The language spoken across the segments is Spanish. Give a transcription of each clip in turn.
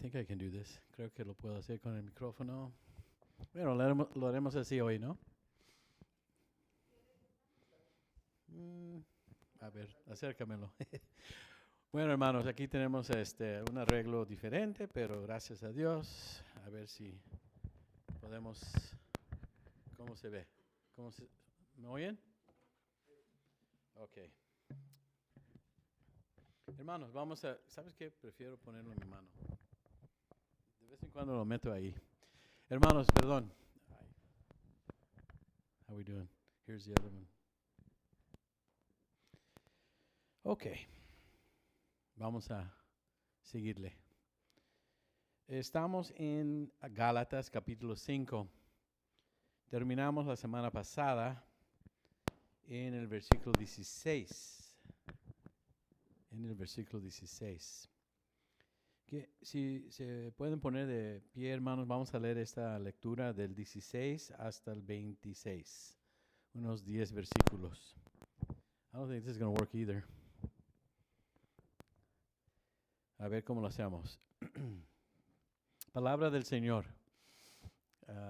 think I can do this. Creo que lo puedo hacer con el micrófono. Bueno, lo haremos así hoy, ¿no? A ver, acércamelo. Bueno, hermanos, aquí tenemos un arreglo diferente, pero gracias a Dios. A ver si podemos... ¿Cómo se ve? ¿Me oyen? Ok. Hermanos, vamos a... ¿Sabes qué? Prefiero ponerlo en mi mano. De vez en cuando lo meto ahí. Hermanos, perdón. How we doing? Here's the other one. Ok. Vamos a seguirle. Estamos en Gálatas capítulo 5. Terminamos la semana pasada en el versículo 16. En el versículo 16. Que si se pueden poner de pie, hermanos, vamos a leer esta lectura del 16 hasta el 26. Unos 10 versículos. I don't think this is going to work either. A ver cómo lo hacemos. Palabra del Señor.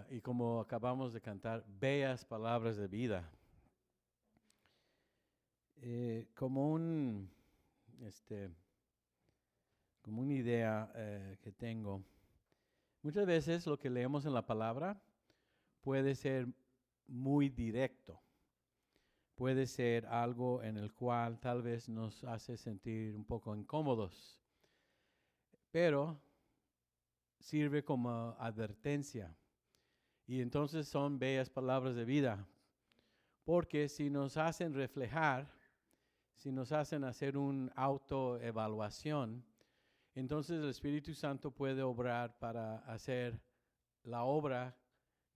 Y como acabamos de cantar, bellas palabras de vida. Como una idea que tengo. Muchas veces lo que leemos en la palabra puede ser muy directo. Puede ser algo en el cual tal vez nos hace sentir un poco incómodos. Pero sirve como advertencia. Y entonces son bellas palabras de vida. Porque si nos hacen reflejar, si nos hacen hacer una autoevaluación, entonces el Espíritu Santo puede obrar para hacer la obra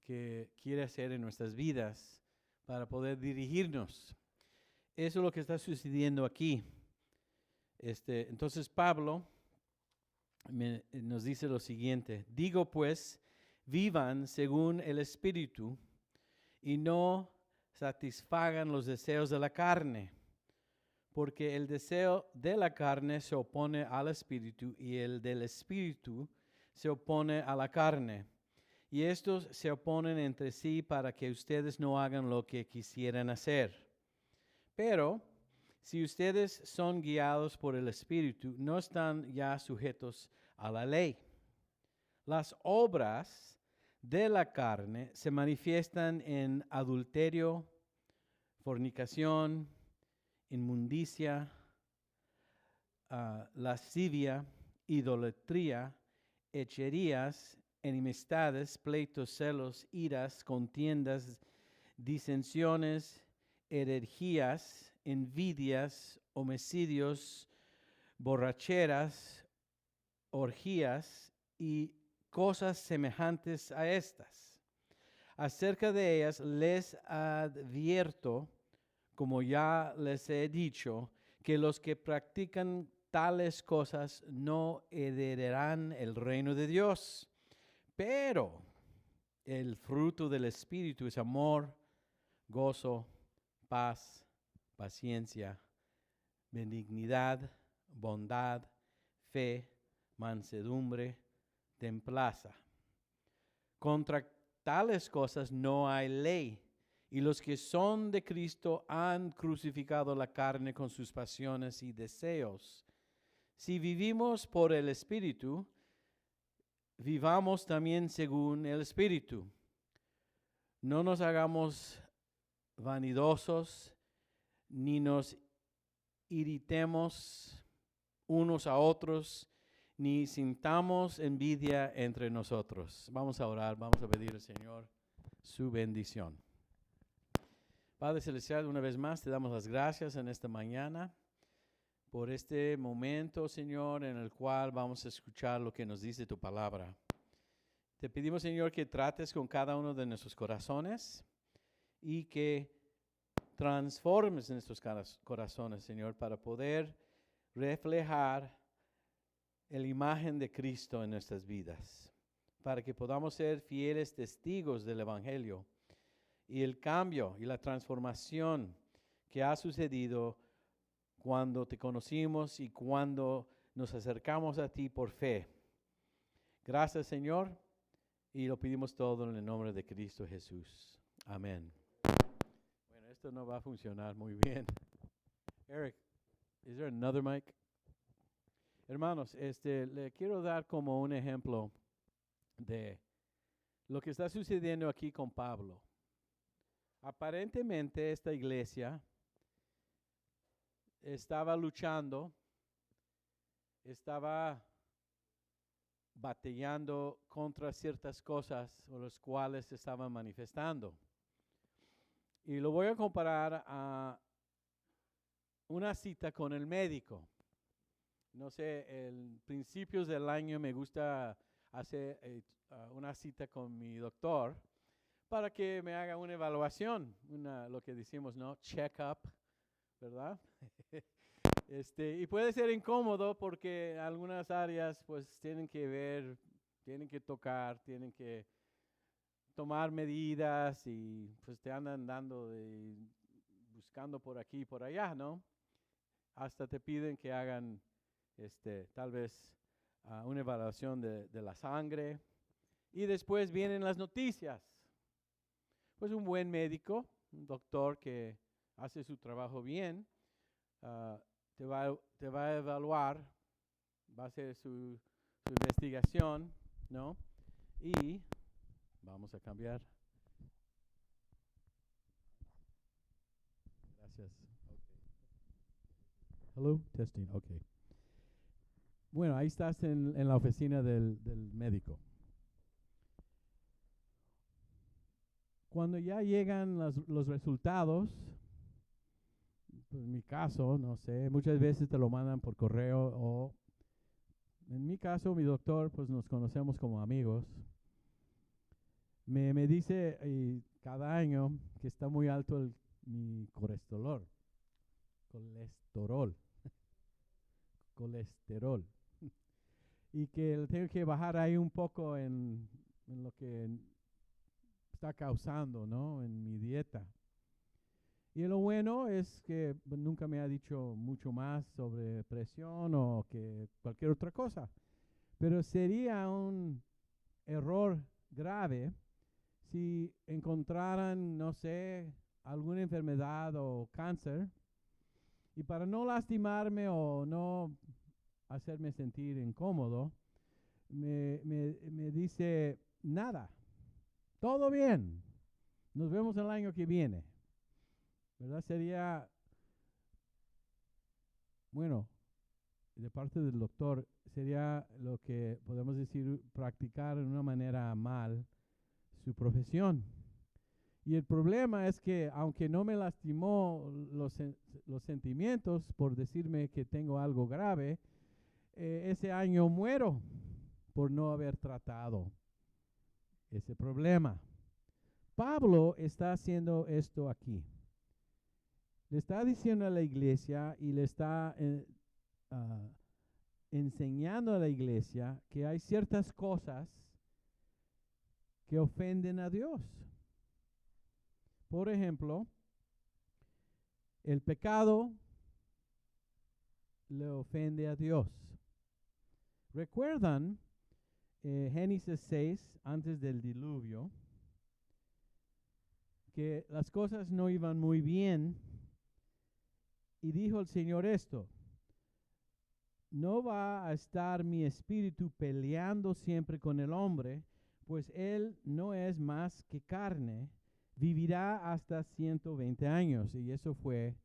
que quiere hacer en nuestras vidas, para poder dirigirnos. Eso es lo que está sucediendo aquí. Entonces Pablo nos dice lo siguiente: digo pues, vivan según el Espíritu y no satisfagan los deseos de la carne, porque el deseo de la carne se opone al Espíritu y el del Espíritu se opone a la carne. Y estos se oponen entre sí para que ustedes no hagan lo que quisieran hacer. Pero si ustedes son guiados por el Espíritu, no están ya sujetos a la ley. Las obras de la carne se manifiestan en adulterio, fornicación, inmundicia, lascivia, idolatría, hechicerías, enemistades, pleitos, celos, iras, contiendas, disensiones, herejías, envidias, homicidios, borracheras, orgías y cosas semejantes a estas. Acerca de ellas les advierto, como ya les he dicho, que los que practican tales cosas no heredarán el reino de Dios. Pero el fruto del Espíritu es amor, gozo, paz, paciencia, benignidad, bondad, fe, mansedumbre, templanza. Contra tales cosas no hay ley. Y los que son de Cristo han crucificado la carne con sus pasiones y deseos. Si vivimos por el Espíritu, vivamos también según el Espíritu. No nos hagamos vanidosos, ni nos irritemos unos a otros, ni sintamos envidia entre nosotros. Vamos a orar, vamos a pedir al Señor su bendición. Padre Celestial, una vez más te damos las gracias en esta mañana por este momento, Señor, en el cual vamos a escuchar lo que nos dice tu palabra. Te pedimos, Señor, que trates con cada uno de nuestros corazones y que transformes nuestros corazones, Señor, para poder reflejar la imagen de Cristo en nuestras vidas, para que podamos ser fieles testigos del Evangelio y el cambio y la transformación que ha sucedido cuando te conocimos y cuando nos acercamos a ti por fe. Gracias, Señor, y lo pedimos todo en el nombre de Cristo Jesús. Amén. Bueno, esto no va a funcionar muy bien. Eric, is there another mic? Hermanos, le quiero dar como un ejemplo de lo que está sucediendo aquí con Pablo. Aparentemente esta iglesia estaba luchando, estaba batallando contra ciertas cosas o las cuales se estaban manifestando. Y lo voy a comparar a una cita con el médico. No sé, en principios del año me gusta hacer una cita con mi doctor para que me haga una evaluación, lo que decimos, ¿no? Check-up, ¿verdad? Y puede ser incómodo porque algunas áreas pues tienen que ver, tienen que tocar, tienen que tomar medidas y pues te andan buscando por aquí y por allá, ¿no? Hasta te piden que hagan tal vez una evaluación de la sangre y después vienen las noticias. Pues un buen médico, un doctor que hace su trabajo bien, te va a evaluar, va a hacer su investigación, ¿no? Y vamos a cambiar. Gracias. Okay. Hello, testing, okay. Bueno, ahí estás en la oficina del médico. Cuando ya llegan los resultados, pues en mi caso, no sé, muchas veces te lo mandan por correo o en mi caso, mi doctor, pues nos conocemos como amigos. Me dice cada año que está muy alto mi colesterol. Colesterol. Y que tengo que bajar ahí un poco en lo que está causando, ¿no? En mi dieta. Y lo bueno es que nunca me ha dicho mucho más sobre presión o que cualquier otra cosa. Pero sería un error grave si encontraran, no sé, alguna enfermedad o cáncer. Y para no lastimarme o no hacerme sentir incómodo, me dice, nada, todo bien, nos vemos el año que viene. ¿Verdad? Sería, bueno, de parte del doctor, sería lo que podemos decir, practicar de una manera mal su profesión. Y el problema es que, aunque no me lastimó los sentimientos por decirme que tengo algo grave, ese año muero por no haber tratado ese problema. Pablo está haciendo esto aquí. Le está diciendo a la iglesia y le está enseñando a la iglesia que hay ciertas cosas que ofenden a Dios. Por ejemplo, el pecado le ofende a Dios. ¿Recuerdan Génesis 6, antes del diluvio, que las cosas no iban muy bien? Y dijo el Señor esto: no va a estar mi espíritu peleando siempre con el hombre, pues él no es más que carne, vivirá hasta 120 años. Y eso fue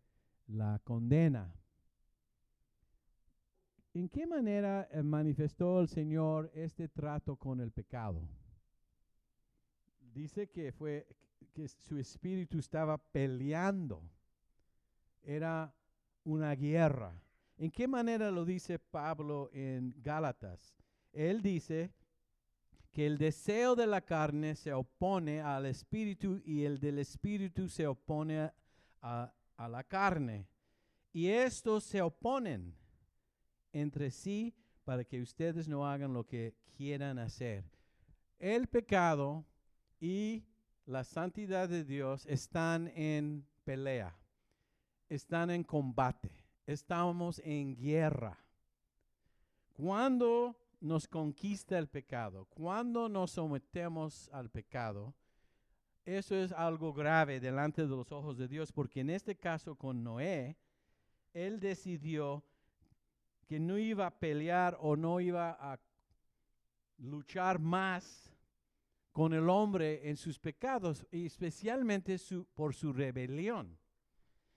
la condena. ¿En qué manera manifestó el Señor este trato con el pecado? Dice que su espíritu estaba peleando. Era una guerra. ¿En qué manera lo dice Pablo en Gálatas? Él dice que el deseo de la carne se opone al espíritu y el del espíritu se opone a la carne. Y estos se oponen entre sí para que ustedes no hagan lo que quieran hacer. El pecado y la santidad de Dios están en pelea, están en combate, estamos en guerra. Cuando nos conquista el pecado, cuando nos sometemos al pecado, eso es algo grave delante de los ojos de Dios, porque en este caso con Noé, él decidió que no iba a pelear o no iba a luchar más con el hombre en sus pecados, y especialmente por su rebelión.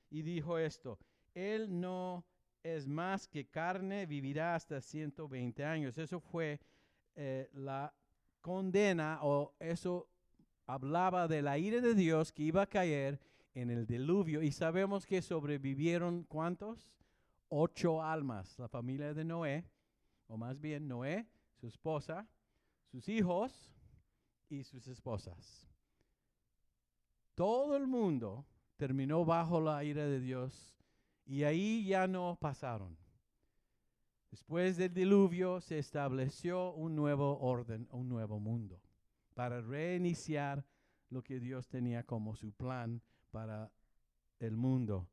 Y dijo esto: él no es más que carne, vivirá hasta 120 años. Eso fue la condena, o eso hablaba de la ira de Dios que iba a caer en el diluvio. Y sabemos que sobrevivieron, ¿cuántos? 8 almas, la familia de Noé, o más bien Noé, su esposa, sus hijos y sus esposas. Todo el mundo terminó bajo la ira de Dios, y ahí ya no pasaron. Después del diluvio se estableció un nuevo orden, un nuevo mundo, para reiniciar lo que Dios tenía como su plan para el mundo.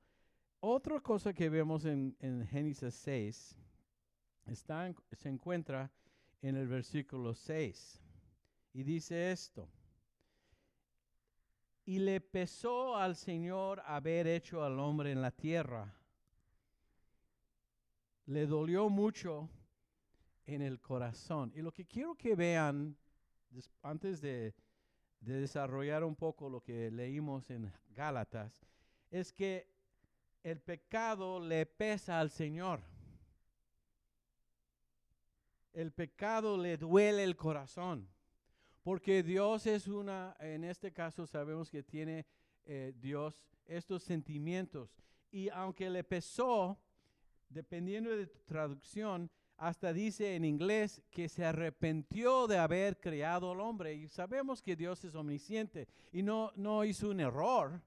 Otra cosa que vemos en Génesis 6 se encuentra en el versículo 6. Y dice esto: y le pesó al Señor haber hecho al hombre en la tierra. Le dolió mucho en el corazón. Y lo que quiero que vean, antes de desarrollar un poco lo que leímos en Gálatas, es que el pecado le pesa al Señor. El pecado le duele el corazón. Porque Dios es en este caso sabemos que tiene Dios estos sentimientos. Y aunque le pesó, dependiendo de tu traducción, hasta dice en inglés que se arrepintió de haber creado al hombre. Y sabemos que Dios es omnisciente y no hizo un error.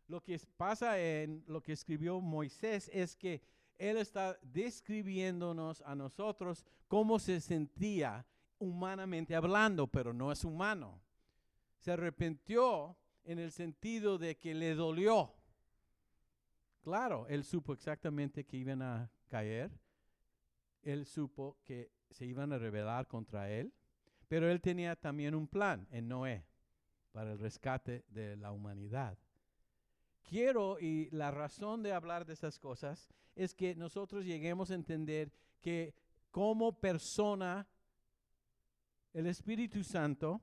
Lo que pasa en lo que escribió Moisés es que él está describiéndonos a nosotros cómo se sentía humanamente hablando, pero no es humano. Se arrepintió en el sentido de que le dolió. Claro, él supo exactamente que iban a caer. Él supo que se iban a rebelar contra él, pero él tenía también un plan en Noé para el rescate de la humanidad. Y la razón de hablar de estas cosas es que nosotros lleguemos a entender que como persona, el Espíritu Santo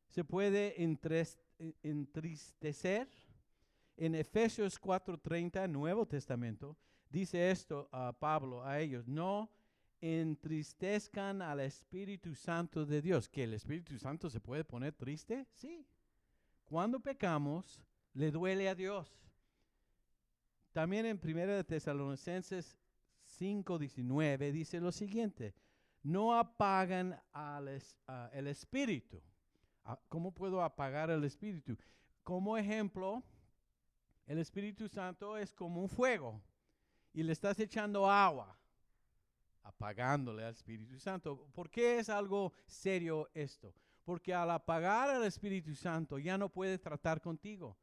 se puede entristecer. En Efesios 4:30, Nuevo Testamento, dice esto a Pablo, a ellos: no entristezcan al Espíritu Santo de Dios. ¿Que el Espíritu Santo se puede poner triste? Sí. Cuando pecamos, le duele a Dios. También en 1 Tesalonicenses 5:19 dice lo siguiente: no apagan el Espíritu. ¿Cómo puedo apagar el Espíritu? Como ejemplo, el Espíritu Santo es como un fuego y le estás echando agua, apagándole al Espíritu Santo. ¿Por qué es algo serio esto? Porque al apagar al Espíritu Santo ya no puede tratar contigo.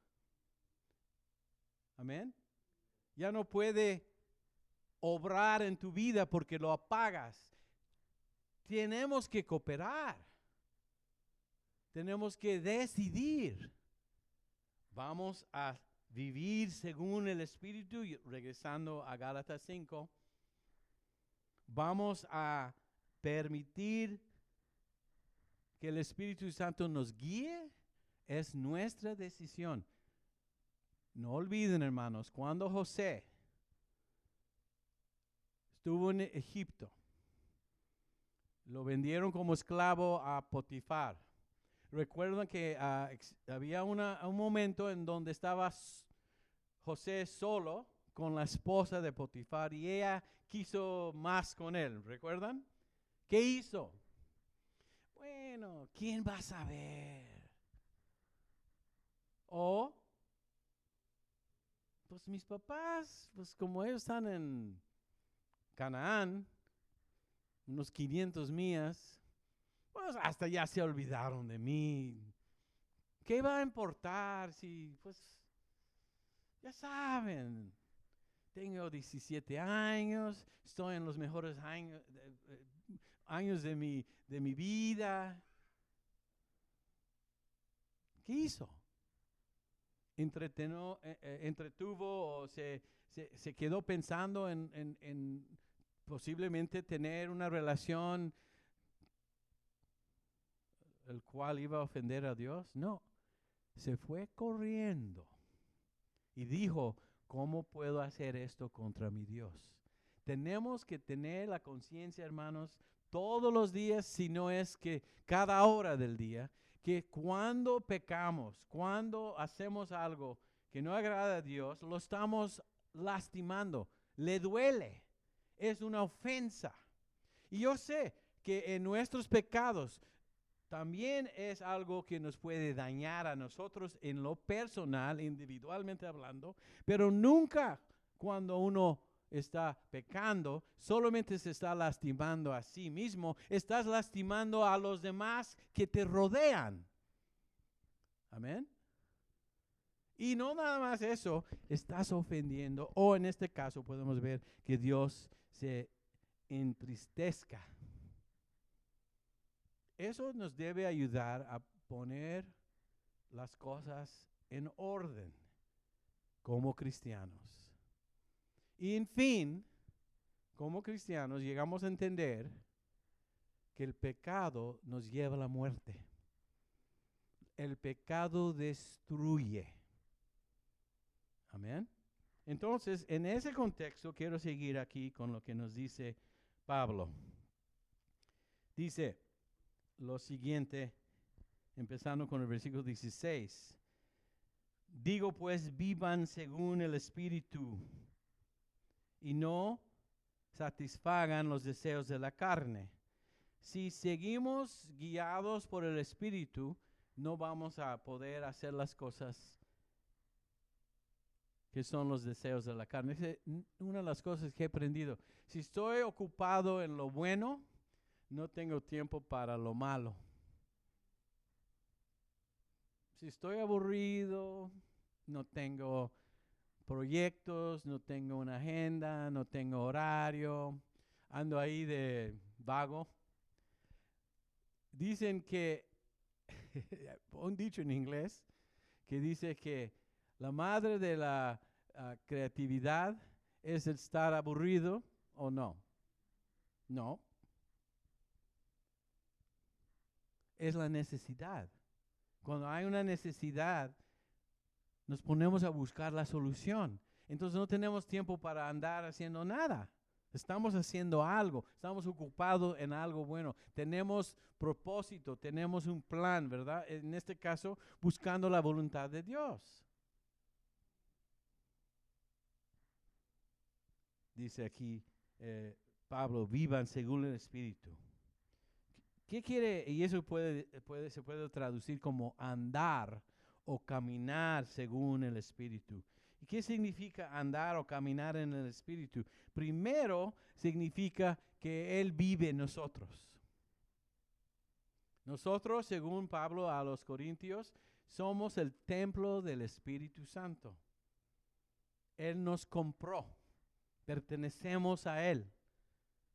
Amén. Ya no puede obrar en tu vida porque lo apagas. Tenemos que cooperar. Tenemos que decidir. Vamos a vivir según el Espíritu, y regresando a Gálatas 5, vamos a permitir que el Espíritu Santo nos guíe. Es nuestra decisión. No olviden, hermanos, cuando José estuvo en Egipto, lo vendieron como esclavo a Potifar. Recuerdan que había un momento en donde estaba José solo con la esposa de Potifar y ella quiso más con él. ¿Recuerdan? ¿Qué hizo? Bueno, ¿quién va a saber? O, pues mis papás, pues como ellos están en Canaán, unos 500 millas, pues hasta ya se olvidaron de mí. ¿Qué va a importar si, pues, ya saben, tengo 17 años, estoy en los mejores años de mi vida. ¿Qué hizo? Entretuvo o se quedó pensando en posiblemente tener una relación el cual iba a ofender a Dios. No, se fue corriendo y dijo, ¿cómo puedo hacer esto contra mi Dios? Tenemos que tener la conciencia, hermanos, todos los días, si no es que cada hora del día, que cuando pecamos, cuando hacemos algo que no agrada a Dios, lo estamos lastimando, le duele, es una ofensa. Y yo sé que en nuestros pecados también es algo que nos puede dañar a nosotros en lo personal, individualmente hablando, pero nunca cuando uno está pecando, solamente se está lastimando a sí mismo, estás lastimando a los demás que te rodean. Amén. Y no nada más eso, estás ofendiendo, o en este caso podemos ver que Dios se entristezca. Eso nos debe ayudar a poner las cosas en orden como cristianos. Y en fin, como cristianos llegamos a entender que el pecado nos lleva a la muerte. El pecado destruye. Amén. Entonces, en ese contexto quiero seguir aquí con lo que nos dice Pablo. Dice lo siguiente, empezando con el versículo 16. Digo pues, vivan según el Espíritu y no satisfagan los deseos de la carne. Si seguimos guiados por el Espíritu, no vamos a poder hacer las cosas que son los deseos de la carne. Es una de las cosas que he aprendido. Si estoy ocupado en lo bueno, no tengo tiempo para lo malo. Si estoy aburrido, no tengo proyectos, no tengo una agenda, no tengo horario, ando ahí de vago. Dicen que, un dicho en inglés, que dice que la madre de la creatividad es el estar aburrido o no. No, es la necesidad. Cuando hay una necesidad, nos ponemos a buscar la solución. Entonces no tenemos tiempo para andar haciendo nada. Estamos haciendo algo, estamos ocupados en algo bueno. Tenemos propósito, tenemos un plan, ¿verdad? En este caso, buscando la voluntad de Dios. Dice aquí Pablo, vivan según el Espíritu. ¿Qué quiere? Y eso se puede traducir como andar o caminar según el Espíritu. ¿Y qué significa andar o caminar en el Espíritu? Primero, significa que Él vive en nosotros. Nosotros, según Pablo a los Corintios, somos el templo del Espíritu Santo. Él nos compró, pertenecemos a Él.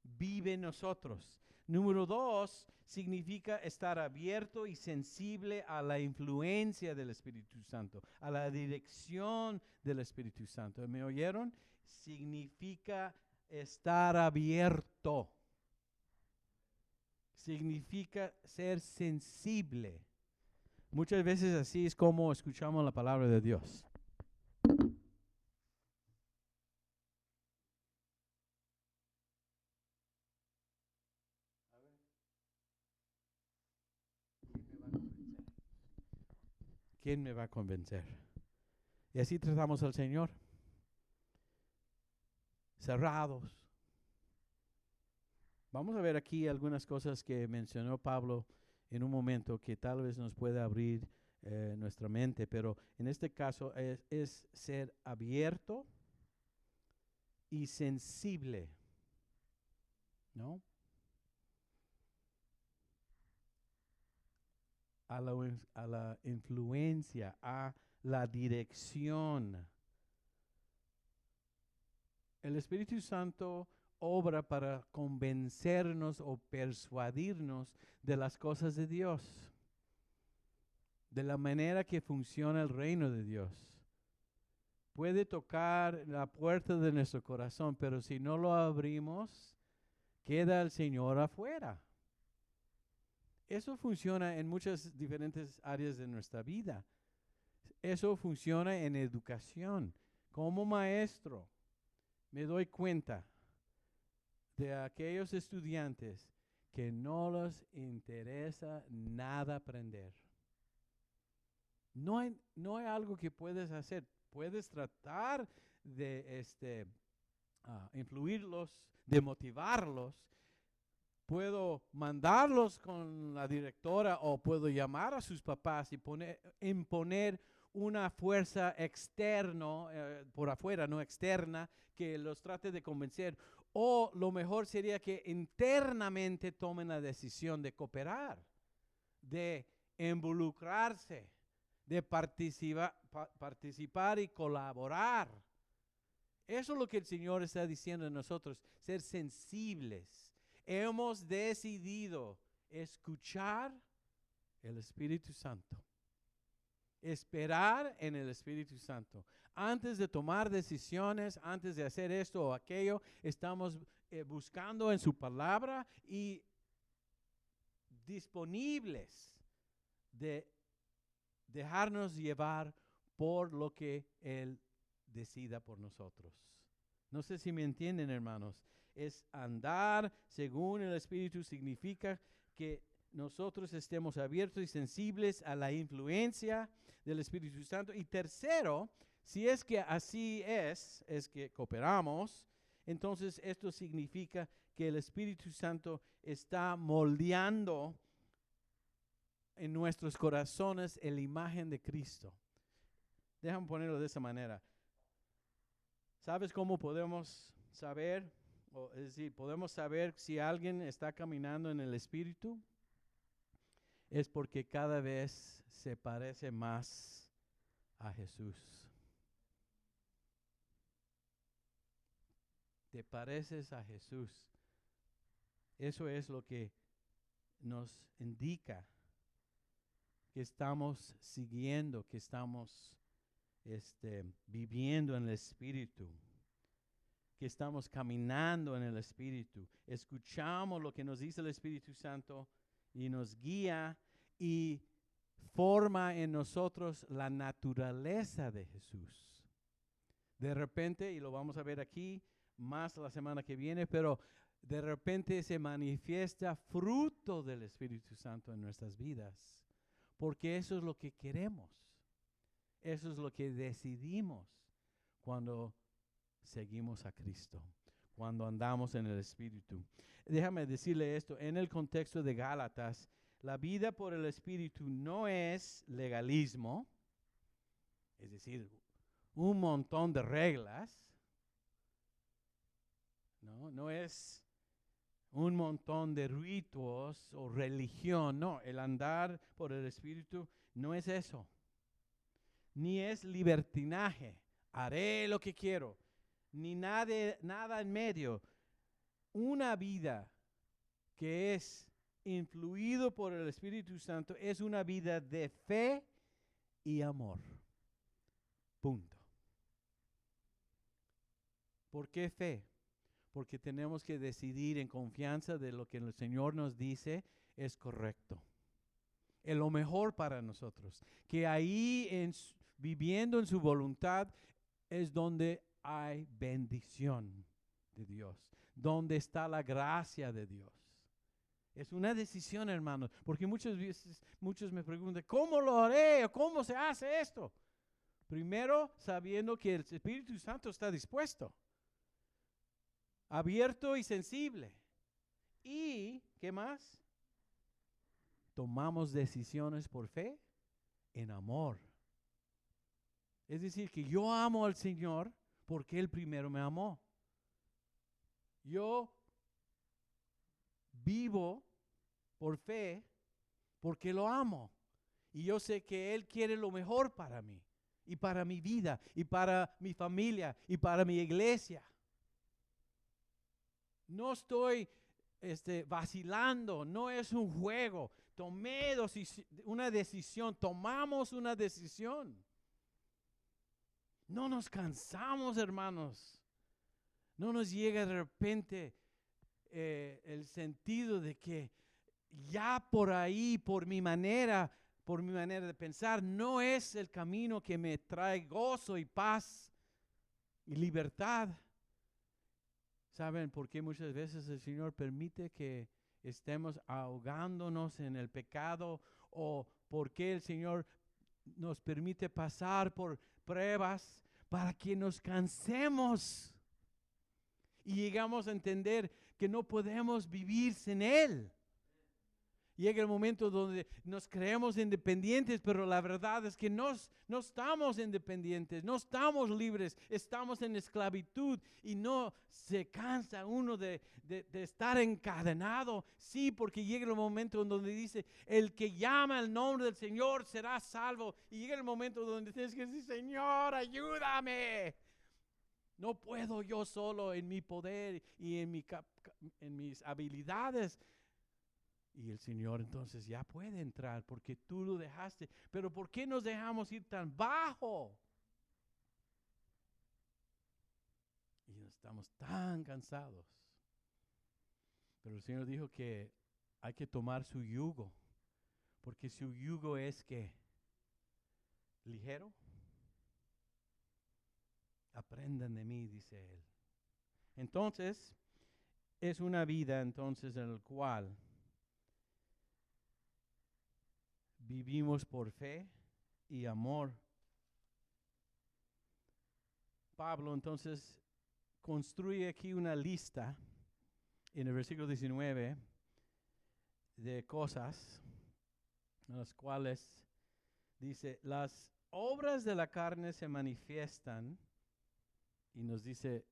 Vive en nosotros. Número 2, significa estar abierto y sensible a la influencia del Espíritu Santo, a la dirección del Espíritu Santo. ¿Me oyeron? Significa estar abierto. Significa ser sensible. Muchas veces así es como escuchamos la palabra de Dios. ¿Quién me va a convencer? Y así tratamos al Señor. Cerrados. Vamos a ver aquí algunas cosas que mencionó Pablo en un momento que tal vez nos pueda abrir nuestra mente, pero en este caso es ser abierto y sensible, ¿no? A la influencia, a la dirección el Espíritu Santo obra para convencernos o persuadirnos de las cosas de Dios, de la manera que funciona el reino de Dios. Puede tocar la puerta de nuestro corazón, pero si no lo abrimos, queda el Señor afuera. Eso funciona en muchas diferentes áreas de nuestra vida. Eso funciona en educación. Como maestro, me doy cuenta de aquellos estudiantes que no les interesa nada aprender. No hay algo que puedes hacer. Puedes tratar de influirlos, de motivarlos. Puedo mandarlos con la directora o puedo llamar a sus papás y imponer una fuerza externa, por afuera, no externa, que los trate de convencer. O lo mejor sería que internamente tomen la decisión de cooperar, de involucrarse, de participar y colaborar. Eso es lo que el Señor está diciendo a nosotros, ser sensibles. Hemos decidido escuchar el Espíritu Santo, esperar en el Espíritu Santo. Antes de tomar decisiones, antes de hacer esto o aquello, estamos buscando en su palabra y disponibles de dejarnos llevar por lo que Él decida por nosotros. No sé si me entienden, hermanos. Es andar según el Espíritu, significa que nosotros estemos abiertos y sensibles a la influencia del Espíritu Santo. Y tercero, si es que así es que cooperamos, entonces esto significa que el Espíritu Santo está moldeando en nuestros corazones la imagen de Cristo. Déjame ponerlo de esa manera. ¿Sabes cómo podemos saber? Es decir, podemos saber si alguien está caminando en el Espíritu. Es porque cada vez se parece más a Jesús. Te pareces a Jesús. Eso es lo que nos indica que estamos siguiendo, que estamos viviendo en el Espíritu, que estamos caminando en el Espíritu. Escuchamos lo que nos dice el Espíritu Santo y nos guía y forma en nosotros la naturaleza de Jesús. De repente, y lo vamos a ver aquí más la semana que viene, pero de repente se manifiesta fruto del Espíritu Santo en nuestras vidas. Porque eso es lo que queremos. Eso es lo que decidimos cuando seguimos a Cristo, cuando andamos en el Espíritu. Déjame decirle esto, en el contexto de Gálatas, la vida por el Espíritu no es legalismo, es decir, un montón de reglas, no es un montón de ritos o religión. No, el andar por el Espíritu no es eso. Ni es libertinaje. Haré lo que quiero. Ni nada en medio. Una vida que es influido por el Espíritu Santo es una vida de fe y amor. Punto. ¿Por qué fe? Porque tenemos que decidir en confianza de lo que el Señor nos dice es correcto. Es lo mejor para nosotros. Que ahí, viviendo en su voluntad, es donde hay bendición de Dios. Donde está la gracia de Dios. Es una decisión, hermanos. Porque muchas veces, muchos me preguntan, ¿cómo lo haré? ¿Cómo se hace esto? Primero, sabiendo que el Espíritu Santo está dispuesto. Abierto y sensible. ¿Y qué más? Tomamos decisiones por fe en amor. Es decir, que yo amo al Señor porque Él primero me amó. Yo vivo por fe porque lo amo. Y yo sé que Él quiere lo mejor para mí, y para mi vida, y para mi familia, y para mi iglesia. No estoy vacilando, no es un juego. Una decisión, tomamos una decisión. No nos cansamos, hermanos. No nos llega de repente el sentido de que ya por ahí, por mi manera de pensar, no es el camino que me trae gozo y paz y libertad. ¿Saben por qué muchas veces el Señor permite que estemos ahogándonos en el pecado? ¿O por qué el Señor nos permite pasar por pruebas? Para que nos cansemos y llegamos a entender que no podemos vivir sin Él. Llega el momento donde nos creemos independientes, pero la verdad es que no estamos independientes, no estamos libres, estamos en esclavitud y no se cansa uno de estar encadenado. Sí, porque llega el momento donde dice, el que llama el nombre del Señor será salvo. Y llega el momento donde tienes que decir, Señor, ayúdame. No puedo yo solo en mi poder y en mis habilidades. Y el Señor entonces ya puede entrar porque tú lo dejaste. Pero ¿por qué nos dejamos ir tan bajo? Y estamos tan cansados. Pero el Señor dijo que hay que tomar su yugo. Porque su yugo es que ligero. Aprendan de mí, dice Él. Entonces, es una vida entonces en la cual vivimos por fe y amor. Pablo entonces construye aquí una lista en el versículo 19 de cosas en las cuales dice, las obras de la carne se manifiestan y nos dice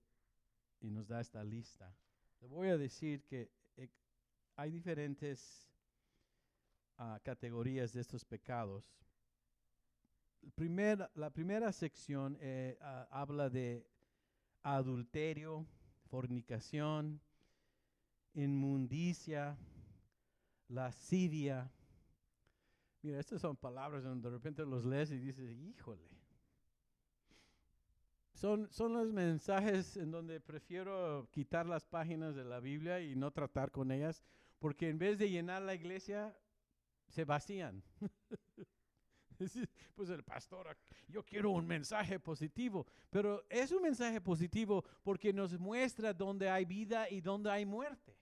y nos da esta lista. Le voy a decir que hay diferentes categorías de estos pecados. La primera sección habla de adulterio, fornicación, inmundicia, lascivia. Mira, estas son palabras donde de repente los lees y dices, híjole. Son los mensajes en donde prefiero quitar las páginas de la Biblia y no tratar con ellas, porque en vez de llenar la iglesia, se vacían. Pues el pastor, yo quiero un mensaje positivo, pero es un mensaje positivo porque nos muestra dónde hay vida y dónde hay muerte.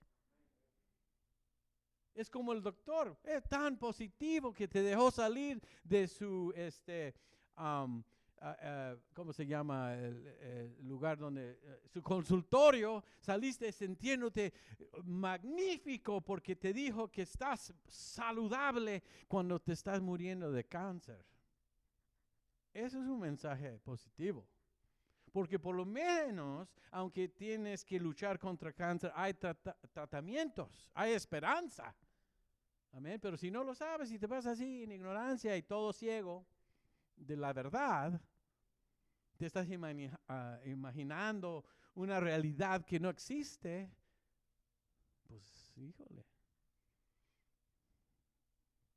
Es como el doctor, es tan positivo que te dejó salir de su, ¿cómo se llama? El lugar donde, su consultorio, saliste sintiéndote magnífico porque te dijo que estás saludable cuando te estás muriendo de cáncer. Eso es un mensaje positivo. Porque por lo menos, aunque tienes que luchar contra cáncer, hay tratamientos, hay esperanza. Amén. Pero si no lo sabes y te vas así en ignorancia y todo ciego de la verdad, te estás imaginando una realidad que no existe, pues híjole.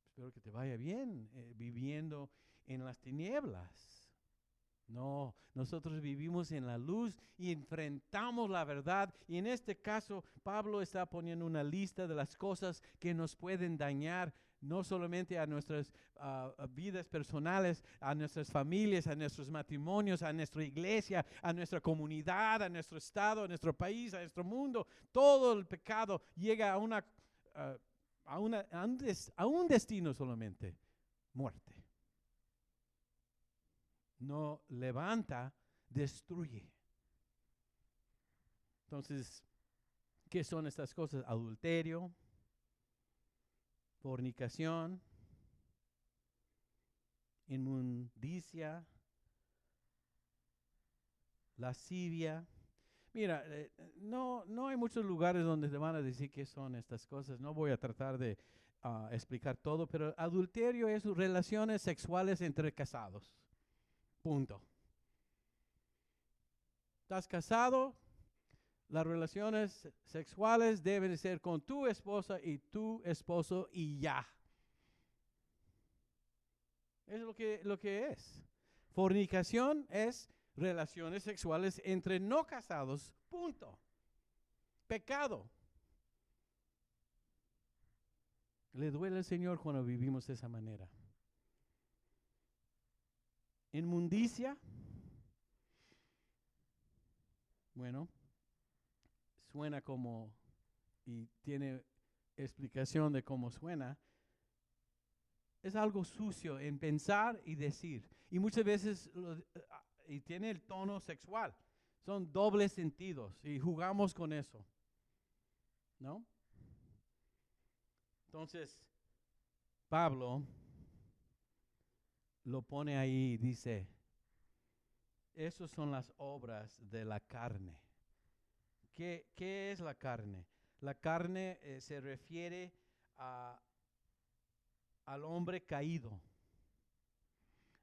Espero que te vaya bien viviendo en las tinieblas. No, nosotros vivimos en la luz y enfrentamos la verdad. Y en este caso, Pablo está poniendo una lista de las cosas que nos pueden dañar, no solamente a nuestras vidas personales, a nuestras familias, a nuestros matrimonios, a nuestra iglesia, a nuestra comunidad, a nuestro estado, a nuestro país, a nuestro mundo. Todo el pecado llega a un destino solamente, muerte. No levanta, destruye. Entonces, ¿qué son estas cosas? Adulterio, fornicación, inmundicia, lascivia. Mira, no hay muchos lugares donde te van a decir qué son estas cosas. No voy a tratar de explicar todo, pero adulterio es relaciones sexuales entre casados. Punto. ¿Estás casado? Las relaciones sexuales deben ser con tu esposa y tu esposo y ya. Es lo que es. Fornicación es relaciones sexuales entre no casados, punto. Pecado. Le duele al Señor cuando vivimos de esa manera. Inmundicia. Bueno, suena como, y tiene explicación de cómo suena. Es algo sucio en pensar y decir. Y muchas veces y tiene el tono sexual. Son dobles sentidos y jugamos con eso. ¿No? Entonces, Pablo lo pone ahí y dice, esas son las obras de la carne. ¿Qué es la carne? La carne se refiere al hombre caído.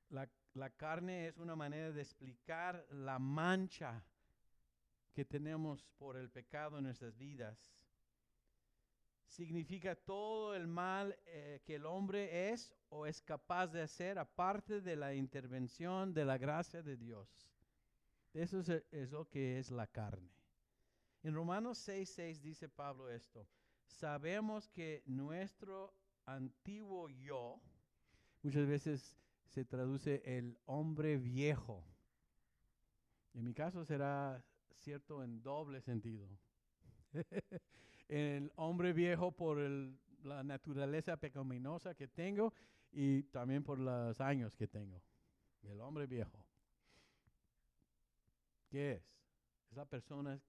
La carne es una manera de explicar la mancha que tenemos por el pecado en nuestras vidas. Significa todo el mal que el hombre es o es capaz de hacer aparte de la intervención de la gracia de Dios. Eso es lo que es la carne. En Romanos 6:6 dice Pablo esto. Sabemos que nuestro antiguo yo, muchas veces se traduce el hombre viejo. En mi caso será cierto en doble sentido. El hombre viejo por la naturaleza pecaminosa que tengo y también por los años que tengo. El hombre viejo. ¿Qué es? Es la persona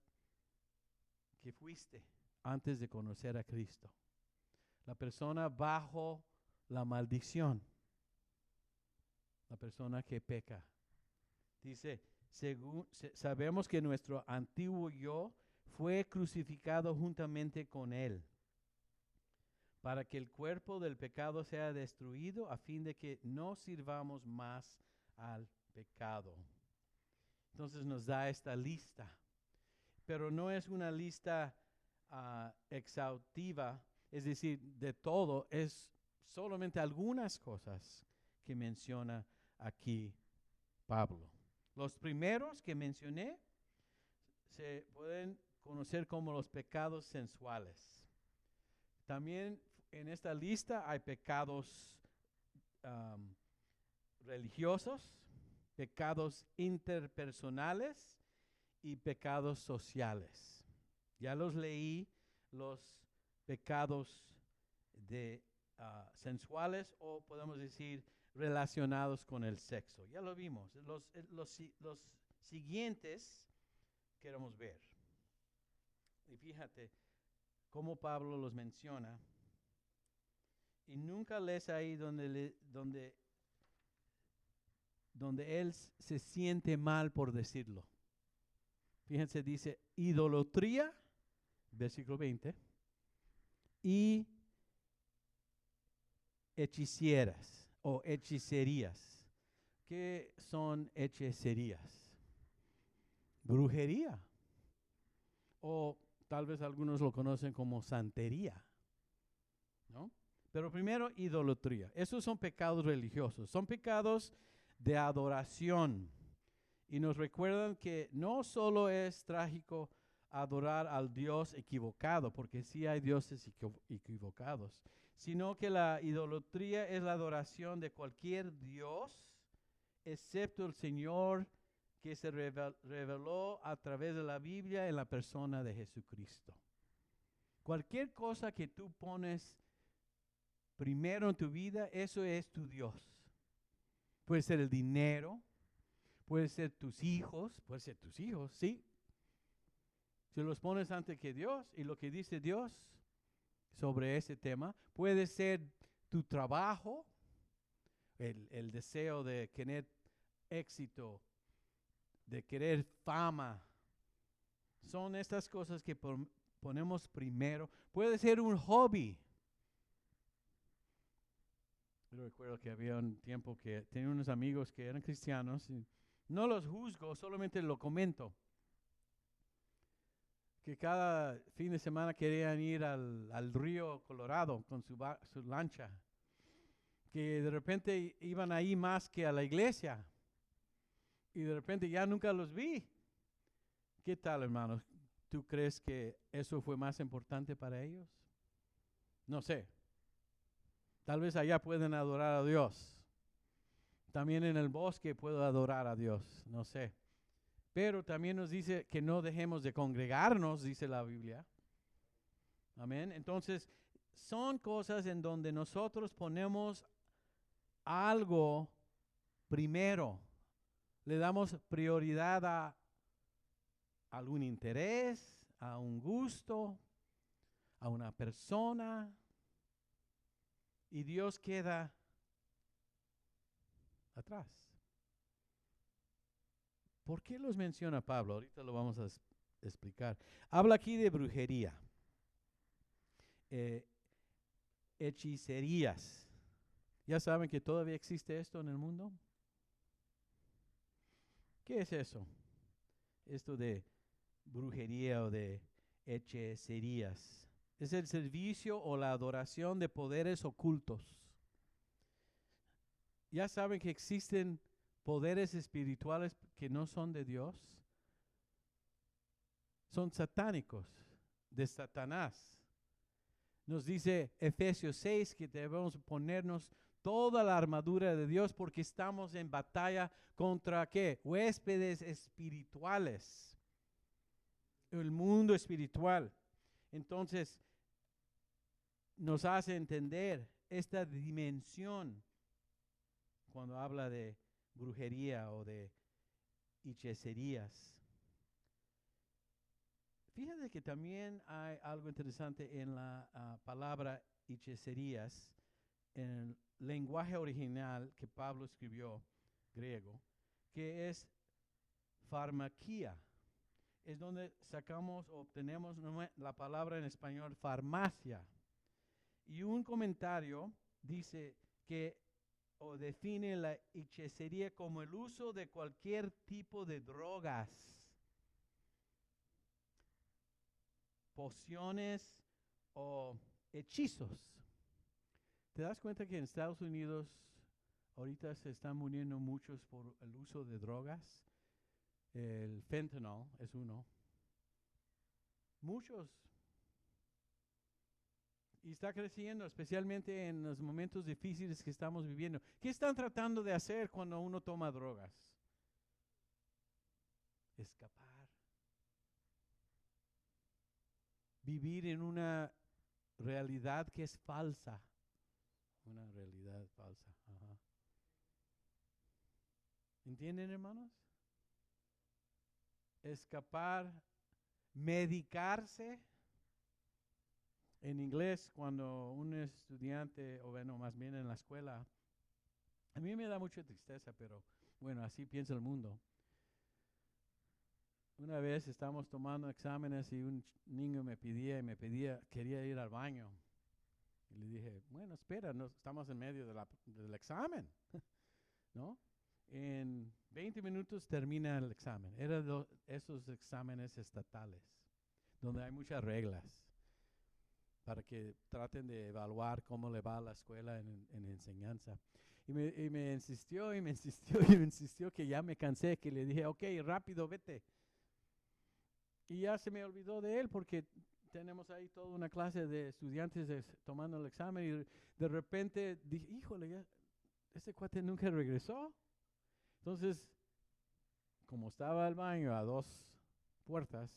que fuiste antes de conocer a Cristo. La persona bajo la maldición. La persona que peca. Dice, sabemos que nuestro antiguo yo fue crucificado juntamente con él, para que el cuerpo del pecado sea destruido, a fin de que no sirvamos más al pecado. Entonces nos da esta lista, pero no es una lista exhaustiva, es decir, de todo, es solamente algunas cosas que menciona aquí Pablo. Los primeros que mencioné se pueden conocer como los pecados sensuales. También en esta lista hay pecados religiosos, pecados interpersonales y pecados sociales. Ya los leí, los pecados sensuales o podemos decir relacionados con el sexo. Ya lo vimos. Los siguientes queremos ver. Y fíjate cómo Pablo los menciona. Y nunca lees ahí donde él se siente mal por decirlo. Fíjense, dice idolatría, versículo 20, y hechiceras o hechicerías. ¿Qué son hechicerías? Brujería. O tal vez algunos lo conocen como santería, ¿no? Pero primero, idolatría. Esos son pecados religiosos. Son pecados de adoración. Y nos recuerdan que no solo es trágico adorar al Dios equivocado, porque sí hay dioses equivocados, sino que la idolatría es la adoración de cualquier Dios, excepto el Señor que se reveló a través de la Biblia en la persona de Jesucristo. Cualquier cosa que tú pones primero en tu vida, eso es tu Dios. Puede ser el dinero, puede ser tus hijos, sí. Si los pones antes que Dios y lo que dice Dios sobre ese tema, puede ser tu trabajo, el deseo de tener éxito, de querer fama. Son estas cosas que ponemos primero. Puede ser un hobby. Yo recuerdo que había un tiempo que tenía unos amigos que eran cristianos y no los juzgo, solamente lo comento. que cada fin de semana querían ir al río Colorado con su lancha, que de repente iban ahí más que a la iglesia y de repente ya nunca los vi. ¿Qué tal, hermanos? ¿Tú crees que eso fue más importante para ellos? No sé. Tal vez allá pueden adorar a Dios. También en el bosque puedo adorar a Dios, no sé. Pero también nos dice que no dejemos de congregarnos, dice la Biblia. Amén. Entonces, son cosas en donde nosotros ponemos algo primero. Le damos prioridad a algún interés, a un gusto, a una persona. Y Dios queda atrás. ¿Por qué los menciona Pablo? Ahorita lo vamos a explicar. Habla aquí de brujería, hechicerías. ¿Ya saben que todavía existe esto en el mundo? ¿Qué es eso? Esto de brujería o de hechicerías. Es el servicio o la adoración de poderes ocultos. ¿Ya saben que existen poderes espirituales que no son de Dios? Son satánicos, de Satanás. Nos dice Efesios 6 que debemos ponernos toda la armadura de Dios porque estamos en batalla contra ¿qué? Huéspedes espirituales. El mundo espiritual. Entonces, nos hace entender esta dimensión cuando habla de brujería o de hechicerías. Fíjate que también hay algo interesante en la palabra hechicerías, en el lenguaje original que Pablo escribió, griego, que es farmaquía. Es donde sacamos o obtenemos la palabra en español farmacia. Y un comentario dice que o define la hechicería como el uso de cualquier tipo de drogas, pociones o hechizos. ¿Te das cuenta que en Estados Unidos ahorita se están muriendo muchos por el uso de drogas? El fentanyl es uno. Muchos. Y está creciendo, especialmente en los momentos difíciles que estamos viviendo. ¿Qué están tratando de hacer cuando uno toma drogas? Escapar. Vivir en una realidad que es falsa. Una realidad falsa. Ajá. ¿Entienden, hermanos? Escapar, medicarse. En inglés, cuando un estudiante, o bueno, más bien en la escuela, a mí me da mucha tristeza, pero bueno, así piensa el mundo. Una vez estábamos tomando exámenes y un niño me pedía, quería ir al baño. Y le dije, bueno, espera, no, estamos en medio del examen, ¿no? En 20 minutos termina el examen. Eran esos exámenes estatales, donde hay muchas reglas para que traten de evaluar cómo le va a la escuela en enseñanza. Y me insistió y me insistió y me insistió que ya me cansé, que le dije, ok, rápido, vete. Y ya se me olvidó de él porque tenemos ahí toda una clase de estudiantes tomando el examen y de repente dije, híjole, ya, este cuate nunca regresó. Entonces, como estaba el baño a 2 puertas,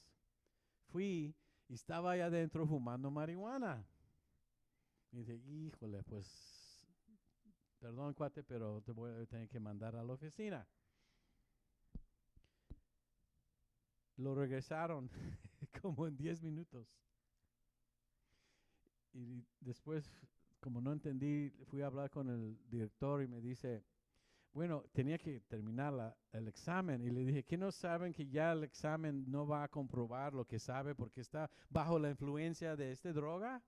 fui y estaba allá adentro fumando marihuana. Y dije, híjole, pues, perdón cuate, pero te voy a tener que mandar a la oficina. Lo regresaron como en 10 minutos. Y después, como no entendí, fui a hablar con el director y me dice, bueno, tenía que terminar el examen. Y le dije, ¿qué no saben que ya el examen no va a comprobar lo que sabe porque está bajo la influencia de esta droga?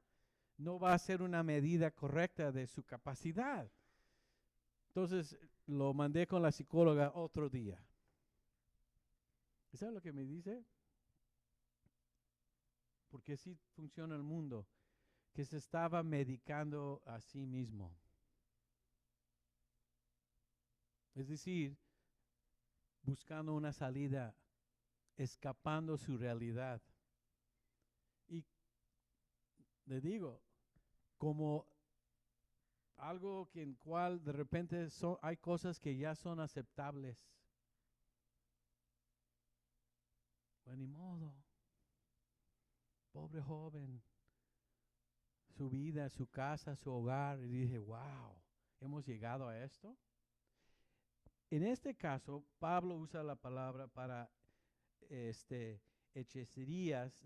No va a ser una medida correcta de su capacidad. Entonces, lo mandé con la psicóloga otro día. ¿Y sabe lo que me dice? porque así funciona el mundo, que se estaba medicando a sí mismo. Es decir, buscando una salida, escapando su realidad. Y le digo, como algo que en cual de repente hay cosas que ya son aceptables. Pues ni modo. Pobre joven. Su vida, su casa, su hogar. Y dije, wow, hemos llegado a esto. En este caso, Pablo usa la palabra para hechicerías,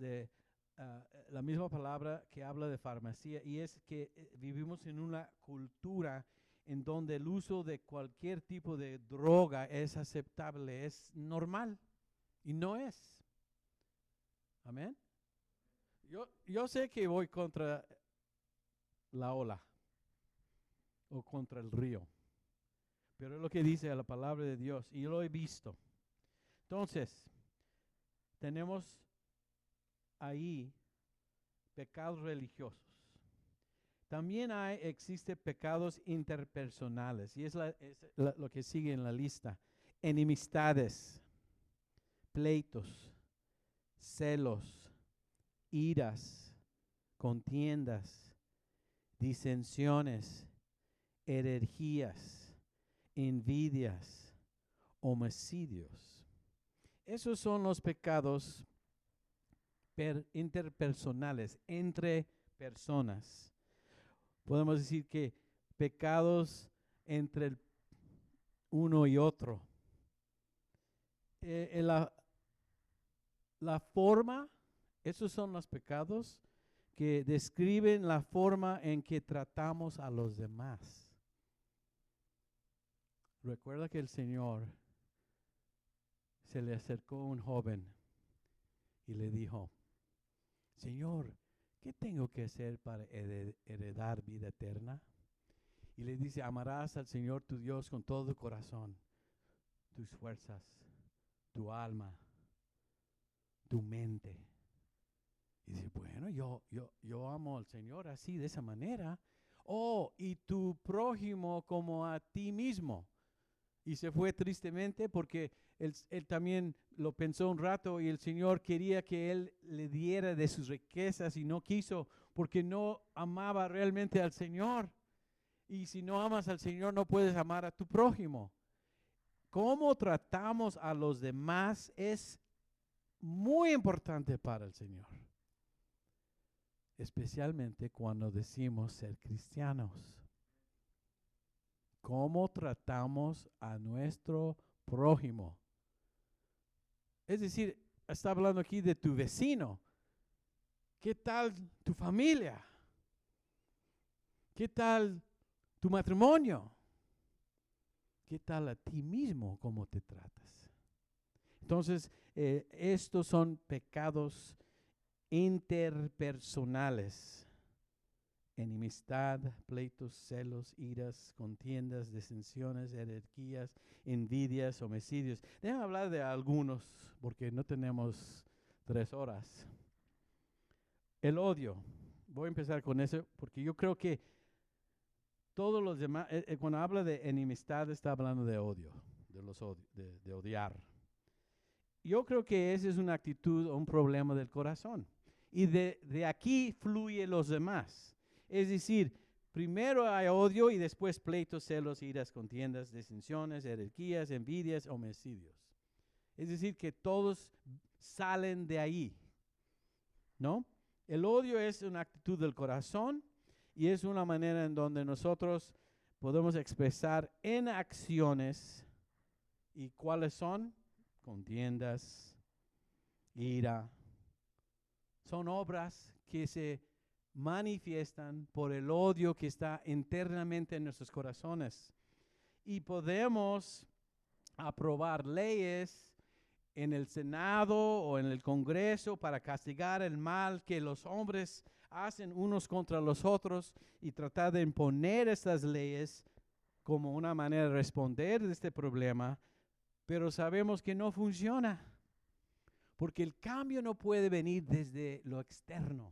la misma palabra que habla de farmacia, y es que vivimos en una cultura en donde el uso de cualquier tipo de droga es aceptable, es normal, y no es. Amén. Yo sé que voy contra la ola o contra el río, pero es lo que dice la palabra de Dios, y yo lo he visto. Entonces, tenemos ahí pecados religiosos. También existe pecados interpersonales, y es lo que sigue en la lista. Enemistades, pleitos, celos, iras, contiendas, disensiones, herejías, envidias, homicidios. Esos son los pecados interpersonales, entre personas. Podemos decir que pecados entre uno y otro. La forma, esos son los pecados que describen la forma en que tratamos a los demás. Recuerda que el Señor se le acercó a un joven y le dijo, Señor, ¿qué tengo que hacer para heredar vida eterna? Y le dice, amarás al Señor tu Dios con todo tu corazón, tus fuerzas, tu alma, tu mente. Y dice, bueno, yo amo al Señor así, de esa manera. Oh, y tu prójimo como a ti mismo. Y se fue tristemente porque él también lo pensó un rato y el Señor quería que él le diera de sus riquezas y no quiso porque no amaba realmente al Señor. Y si no amas al Señor no puedes amar a tu prójimo. Cómo tratamos a los demás es muy importante para el Señor. Especialmente cuando decimos ser cristianos. ¿Cómo tratamos a nuestro prójimo? Es decir, está hablando aquí de tu vecino. ¿Qué tal tu familia? ¿Qué tal tu matrimonio? ¿Qué tal a ti mismo? ¿Cómo te tratas? Entonces, estos son pecados interpersonales. Enemistad, pleitos, celos, iras, contiendas, disensiones, herejías, envidias, homicidios. Déjame hablar de algunos, porque no tenemos 3 horas. El odio. Voy a empezar con eso, porque yo creo que todos los demás, cuando habla de enemistad, está hablando de odio, de odiar. Yo creo que esa es una actitud o un problema del corazón. Y de aquí fluye los demás. Es decir, primero hay odio y después pleitos, celos, iras, contiendas, disensiones, herejías, envidias, homicidios. Es decir, que todos salen de ahí, ¿no? El odio es una actitud del corazón y es una manera en donde nosotros podemos expresar en acciones. ¿Y cuáles son? Contiendas, ira. Son obras que se manifiestan por el odio que está internamente en nuestros corazones. Y podemos aprobar leyes en el Senado o en el Congreso para castigar el mal que los hombres hacen unos contra los otros y tratar de imponer estas leyes como una manera de responder a este problema, pero sabemos que no funciona. Porque el cambio no puede venir desde lo externo.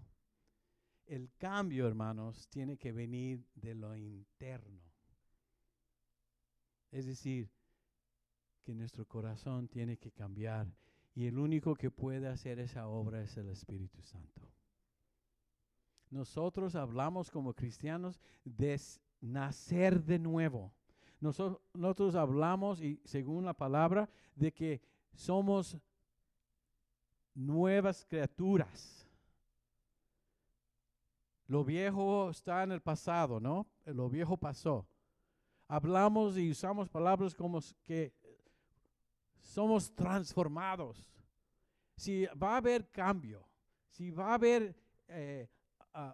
El cambio, hermanos, tiene que venir de lo interno. Es decir, que nuestro corazón tiene que cambiar. Y el único que puede hacer esa obra es el Espíritu Santo. Nosotros hablamos como cristianos de nacer de nuevo. Nosotros hablamos, y según la palabra, de que somos nuevas criaturas. Lo viejo está en el pasado, ¿no? Lo viejo pasó. Hablamos y usamos palabras como que somos transformados. Si va a haber cambio, si va a haber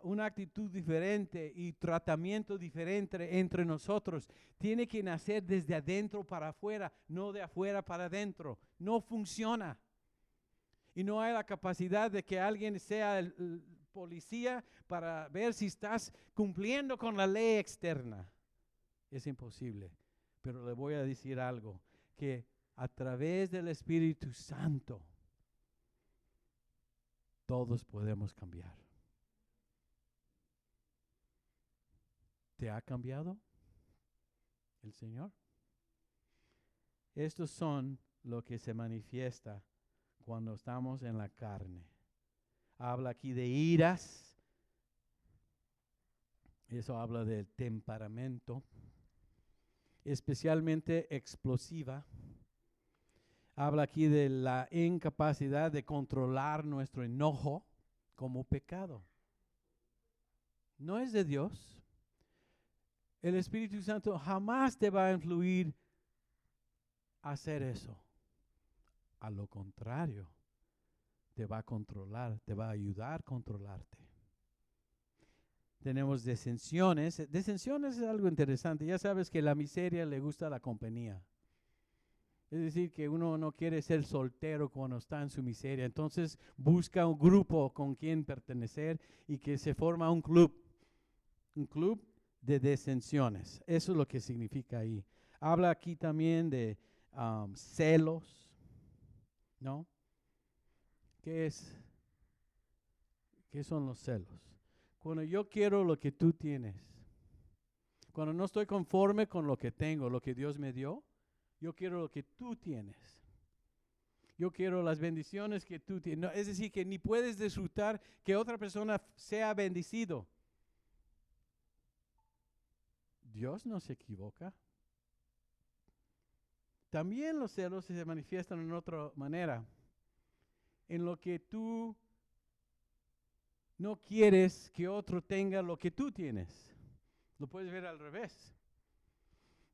una actitud diferente y tratamiento diferente entre nosotros, tiene que nacer desde adentro para afuera, no de afuera para adentro. No funciona. Y no hay la capacidad de que alguien sea el policía para ver si estás cumpliendo con la ley externa. Es imposible. Pero le voy a decir algo, que a través del Espíritu Santo todos podemos cambiar. ¿Te ha cambiado el Señor? Estos son lo que se manifiesta cuando estamos en la carne. Habla aquí de iras. Eso habla del temperamento, especialmente explosiva. Habla aquí de la incapacidad de controlar nuestro enojo como pecado. No es de Dios. El Espíritu Santo jamás te va a influir a hacer eso. A lo contrario, te va a controlar, te va a ayudar a controlarte. Tenemos disensiones. Disensiones es algo interesante. Ya sabes que la miseria le gusta la compañía. Es decir, que uno no quiere ser soltero cuando está en su miseria. Entonces busca un grupo con quien pertenecer y que se forma un club. Un club de disensiones. Eso es lo que significa ahí. Habla aquí también de celos, ¿no? ¿Qué son los celos? Cuando yo quiero lo que tú tienes. Cuando no estoy conforme con lo que tengo, lo que Dios me dio, yo quiero lo que tú tienes. Yo quiero las bendiciones que tú tienes. No, es decir, que ni puedes disfrutar que otra persona sea bendecido. Dios no se equivoca. También los celos se manifiestan en otra manera. En lo que tú no quieres que otro tenga lo que tú tienes. Lo puedes ver al revés.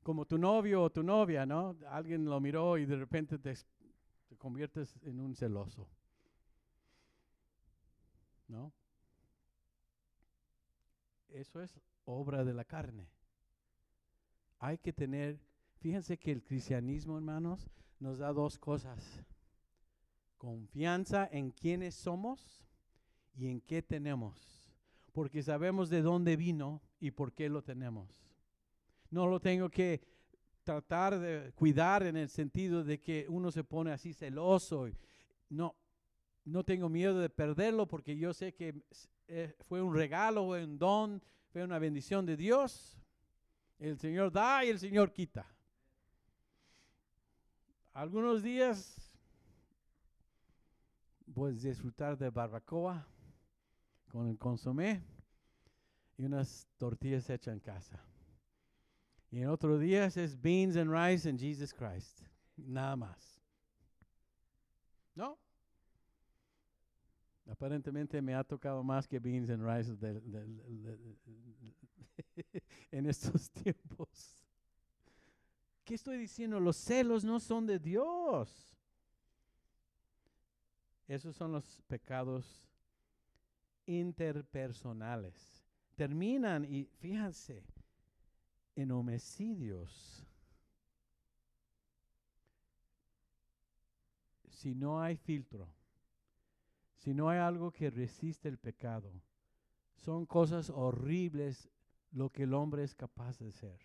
Como tu novio o tu novia, ¿no? Alguien lo miró y de repente te conviertes en un celoso, ¿no? Eso es obra de la carne. Hay que tener, fíjense que el cristianismo, hermanos, nos da dos cosas. Confianza en quiénes somos y en qué tenemos. Porque sabemos de dónde vino y por qué lo tenemos. No lo tengo que tratar de cuidar en el sentido de que uno se pone así celoso. No tengo miedo de perderlo porque yo sé que fue un regalo, fue un don, fue una bendición de Dios. El Señor da y el Señor quita. Algunos días puedes disfrutar de barbacoa con el consomé y unas tortillas hechas en casa. Y en otros días es beans and rice and Jesus Christ. Nada más. ¿No? Aparentemente me ha tocado más que beans and rice en estos tiempos. ¿Qué estoy diciendo? Los celos no son de Dios. Esos son los pecados interpersonales. Terminan, y fíjense, en homicidios. Si no hay filtro, si no hay algo que resiste el pecado, son cosas horribles lo que el hombre es capaz de hacer.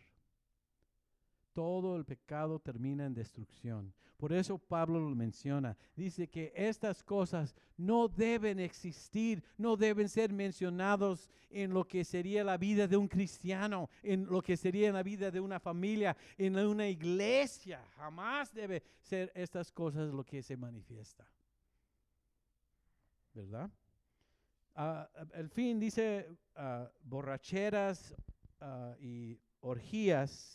todo el pecado termina en destrucción. Por eso Pablo lo menciona. Dice que estas cosas no deben existir, no deben ser mencionados en lo que sería la vida de un cristiano, en lo que sería la vida de una familia, en una iglesia. Jamás debe ser estas cosas lo que se manifiesta. ¿Verdad? Al fin dice borracheras y orgías.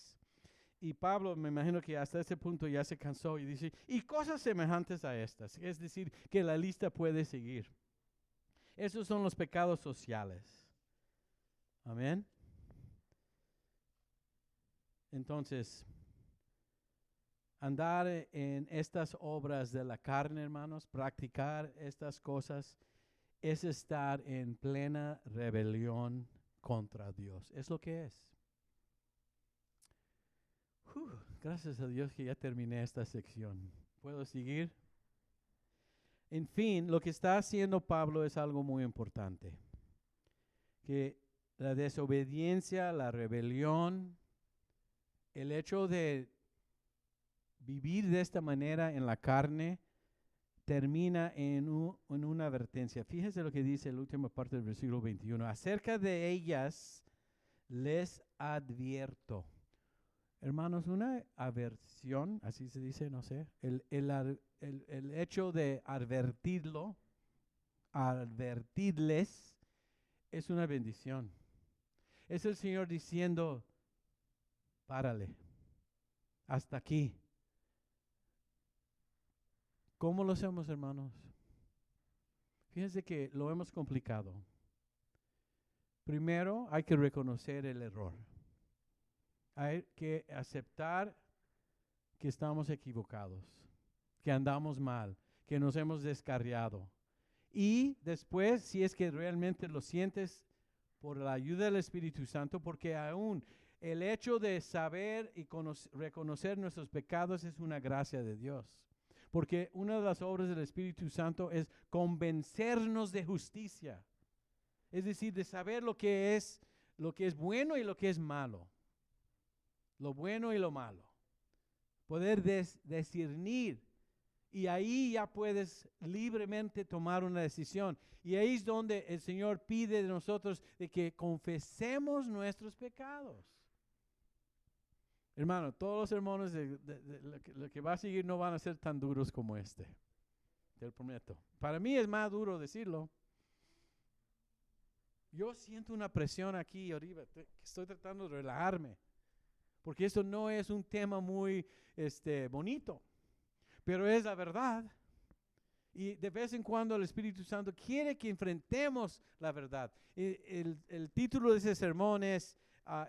Y Pablo, me imagino que hasta ese punto ya se cansó y dice, y cosas semejantes a estas. Es decir, que la lista puede seguir. Esos son los pecados sociales. Amén. Entonces, andar en estas obras de la carne, hermanos, practicar estas cosas, es estar en plena rebelión contra Dios. Es lo que es. Gracias a Dios que ya terminé esta sección. ¿Puedo seguir? En fin, lo que está haciendo Pablo es algo muy importante. Que la desobediencia, la rebelión, el hecho de vivir de esta manera en la carne, termina en una advertencia. Fíjense lo que dice la última parte del versículo 21. Acerca de ellas les advierto. Hermanos, una aversión, así se dice, no sé, el hecho de advertirles, es una bendición. Es el Señor diciendo, párale, hasta aquí. ¿Cómo lo hacemos, hermanos? Fíjense que lo hemos complicado. Primero, hay que reconocer el error. Hay que aceptar que estamos equivocados, que andamos mal, que nos hemos descarriado. Y después, si es que realmente lo sientes por la ayuda del Espíritu Santo, porque aún el hecho de saber y reconocer nuestros pecados es una gracia de Dios. Porque una de las obras del Espíritu Santo es convencernos de justicia. Es decir, de saber lo que es bueno y lo que es malo. Lo bueno y lo malo. Poder discernir. Y ahí ya puedes libremente tomar una decisión. Y ahí es donde el Señor pide de nosotros de que confesemos nuestros pecados. Hermano, todos los sermones de lo que va a seguir no van a ser tan duros como este. Te lo prometo. Para mí es más duro decirlo. Yo siento una presión aquí arriba. Estoy tratando de relajarme. Porque esto no es un tema muy bonito. Pero es la verdad. Y de vez en cuando el Espíritu Santo quiere que enfrentemos la verdad. El título de ese sermón es,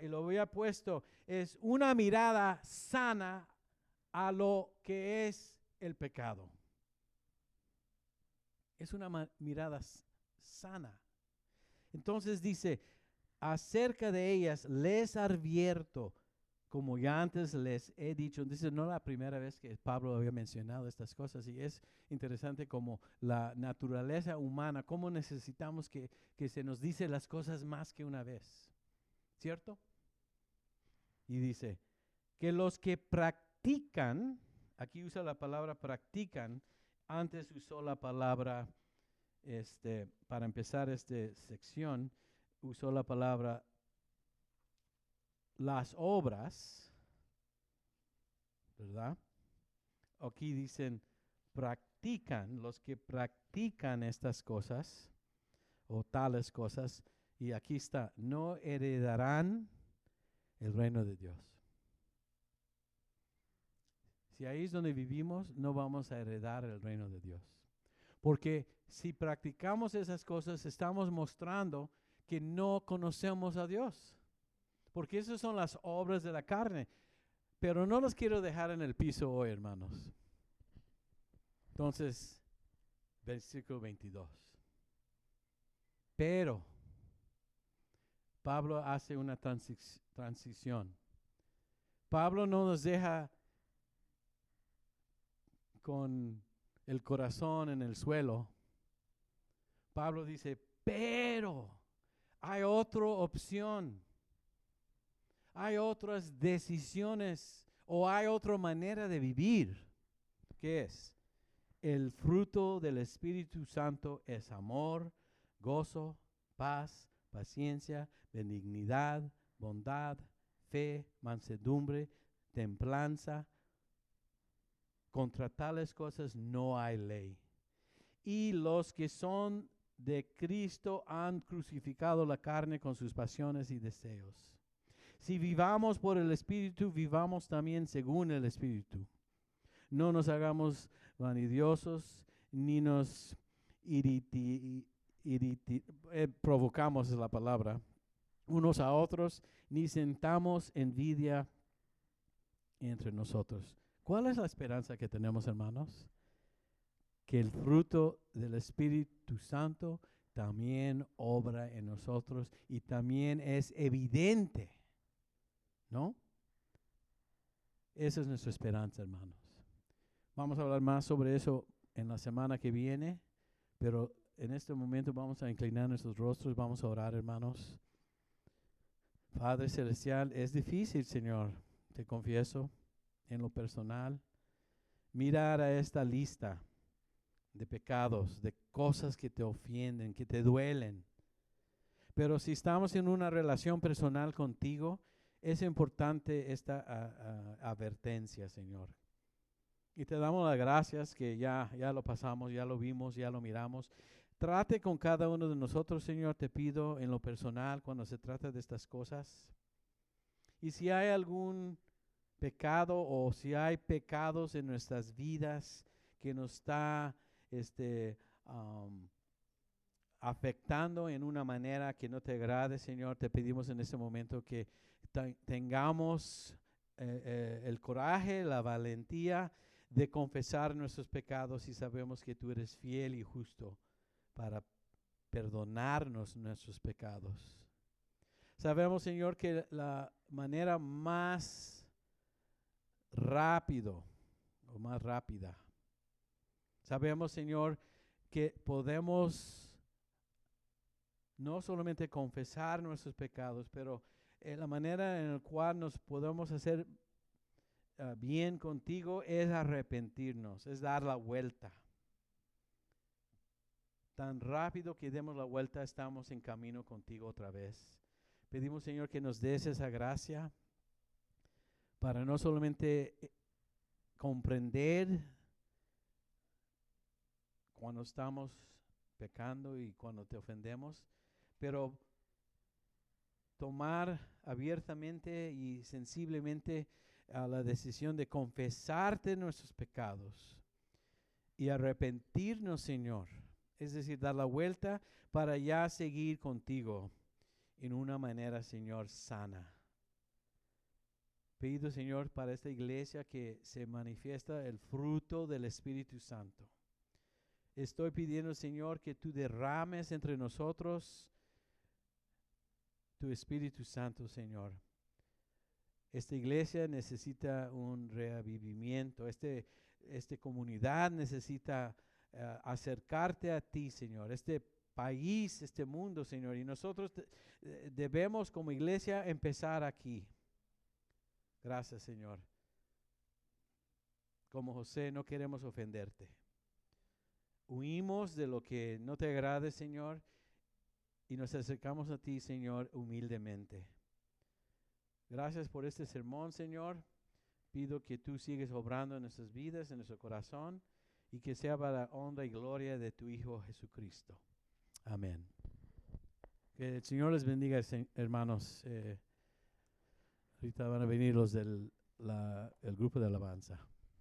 y lo había puesto, es una mirada sana a lo que es el pecado. Es una mirada sana. Entonces dice, acerca de ellas les advierto, como ya antes les he dicho. Entonces no es la primera vez que Pablo había mencionado estas cosas, y es interesante como la naturaleza humana, cómo necesitamos que se nos dice las cosas más que una vez, ¿cierto? Y dice, que los que practican, aquí usa la palabra practican, antes usó la palabra, para empezar esta sección, usó la palabra las obras, ¿verdad? Aquí dicen practican, los que practican estas cosas o tales cosas, y aquí está, no heredarán el reino de Dios. Si ahí es donde vivimos, no vamos a heredar el reino de Dios. Porque si practicamos esas cosas, estamos mostrando que no conocemos a Dios. Porque esas son las obras de la carne. Pero no los quiero dejar en el piso hoy, hermanos. Entonces, versículo 22. Pero Pablo hace una transición. Pablo no nos deja con el corazón en el suelo. Pablo dice, pero hay otra opción. Hay otras decisiones, ¿O hay otra manera de vivir? ¿Qué es? El fruto del Espíritu Santo es amor, gozo, paz, paciencia, benignidad, bondad, fe, mansedumbre, templanza. Contra tales cosas no hay ley. Y los que son de Cristo han crucificado la carne con sus pasiones y deseos. Si vivamos por el Espíritu, vivamos también según el Espíritu. No nos vanidiosos, ni nos provocamos, es la palabra, unos a otros, ni sentamos envidia entre nosotros. ¿Cuál es la esperanza que tenemos, hermanos? Que el fruto del Espíritu Santo también obra en nosotros y también es evidente, ¿no? Esa es nuestra esperanza, hermanos. Vamos a hablar más sobre eso en la semana que viene, pero en este momento vamos a inclinar nuestros rostros, vamos a orar, hermanos. Padre Celestial, es difícil, Señor, te confieso, en lo personal, mirar a esta lista de pecados, de cosas que te ofenden, que te duelen. Pero si estamos en una relación personal contigo, es importante esta advertencia, Señor. Y te damos las gracias que ya lo pasamos, ya lo vimos, ya lo miramos. Trate con cada uno de nosotros, Señor, te pido en lo personal cuando se trata de estas cosas. Y si hay algún pecado o si hay pecados en nuestras vidas que nos está afectando en una manera que no te agrade, Señor, te pedimos en este momento que tengamos el coraje, la valentía de confesar nuestros pecados y sabemos que tú eres fiel y justo para perdonarnos nuestros pecados. Sabemos, Señor, que la manera más rápida, sabemos, Señor, que podemos no solamente confesar nuestros pecados, pero la manera en la cual nos podemos hacer bien contigo es arrepentirnos, es dar la vuelta. Tan rápido que demos la vuelta, estamos en camino contigo otra vez. Pedimos, Señor, que nos des esa gracia para no solamente comprender cuando estamos pecando y cuando te ofendemos, pero tomar abiertamente y sensiblemente a la decisión de confesarte nuestros pecados y arrepentirnos, Señor. Es decir, dar la vuelta para ya seguir contigo en una manera, Señor, sana. Pido, Señor, para esta iglesia que se manifiesta el fruto del Espíritu Santo. Estoy pidiendo, Señor, que tú derrames entre nosotros tu Espíritu Santo, Señor. Esta iglesia necesita un reavivimiento. Esta comunidad necesita acercarte a ti, Señor. Este país, este mundo, Señor. Y nosotros debemos como iglesia empezar aquí. Gracias, Señor. Como José, no queremos ofenderte. Huimos de lo que no te agrade, Señor, y nos acercamos a ti, Señor, humildemente. Gracias por este sermón, Señor. Pido que tú sigues obrando en nuestras vidas, en nuestro corazón, y que sea para la honra y gloria de tu Hijo Jesucristo. Amén. Que el Señor les bendiga, hermanos. Ahorita van a venir los del el grupo de alabanza.